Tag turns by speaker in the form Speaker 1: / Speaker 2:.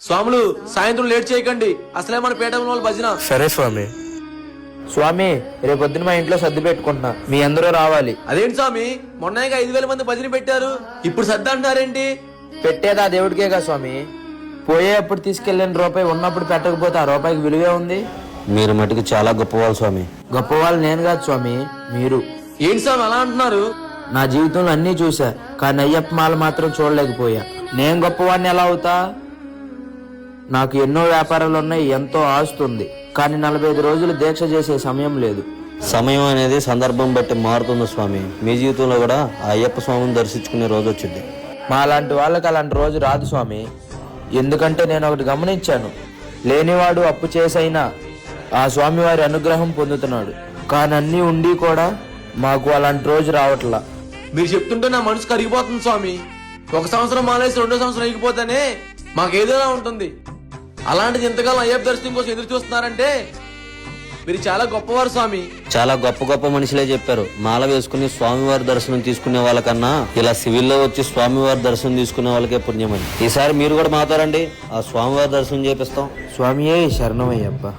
Speaker 1: స్వాములు సాయంత్రం లేట్ చేయకండి, అసలే మన పేట ఉన్న వాళ్ళు భజన.
Speaker 2: సరే స్వామి.
Speaker 3: స్వామి, రేపొద్దున మా ఇంట్లో సర్ది పెట్టుకుంటున్నా, మీ అందరూ రావాలి.
Speaker 1: అదేంటి స్వామి, మొన్నగా 5,000 మంది భజన పెట్టారు, ఇప్పుడు సర్ది అంటారేంటి?
Speaker 3: పెట్టేదా దేవుడికేగా స్వామి. పోయేప్పుడు తీసుకెళ్ళిన రూపాయి ఉన్నప్పుడు పెట్టకపోతే ఆ రూపాయికి విలువే ఉంది.
Speaker 4: మీరు మటుకు చాలా గొప్పవాళ్ళు స్వామి.
Speaker 3: గొప్పవాళ్ళు నేను కాదు స్వామి, మీరు.
Speaker 1: ఏంటి స్వామి అలా అంటున్నారు?
Speaker 3: నా జీవితంలో అన్నీ చూసా, కానీ అయ్యప్ప మాల మాత్రం చూడలేకపోయా. నేను గొప్పవాడిని ఎలా అవుతా? నాకు ఎన్నో వ్యాపారాలు ఉన్నాయి, ఎంతో ఆస్తుంది, కానీ 45 రోజులు దీక్ష చేసే సమయం లేదు.
Speaker 4: సమయం అనేది సందర్భం బట్టి మారుతుంది స్వామి. మీ జీవితంలో కూడా ఆ అయ్యప్ప స్వామిని దర్శించుకునే రోజు వచ్చింది.
Speaker 3: మా లాంటి వాళ్ళకి అలాంటి రోజు రాదు స్వామి. ఎందుకంటే నేను ఒకటి గమనించాను, లేనివాడు అప్పు చేసైనా ఆ స్వామివారి అనుగ్రహం పొందుతున్నాడు. కానీ అన్నీ ఉండి కూడా మాకు అలాంటి రోజు రావట్లా.
Speaker 1: మీరు చెప్తుంటే నా మనసు కరిగిపోతుంది స్వామి. 1 సంవత్సరం మానేసి 2వ సంవత్సరం అయిపోతేనే మాకేదోలా ఉంటుంది. అలాంటిది ఇంతకాలం అయ్యప్ప దర్శనం కోసం ఎదురు చూస్తున్నారంటే మీరు చాలా గొప్పవారు స్వామి.
Speaker 4: చాలా గొప్ప గొప్ప మనుషులే చెప్పారు, మాల వేసుకుని స్వామివారి దర్శనం తీసుకునే వాళ్ళకన్నా ఇలా సివిల్లో వచ్చి స్వామివారి దర్శనం తీసుకునే వాళ్ళకే పుణ్యమని. ఈసారి మీరు కూడా మాతారండి, ఆ స్వామివారి దర్శనం చేపిస్తాం.
Speaker 3: స్వామియే శరణమయ్యప్ప.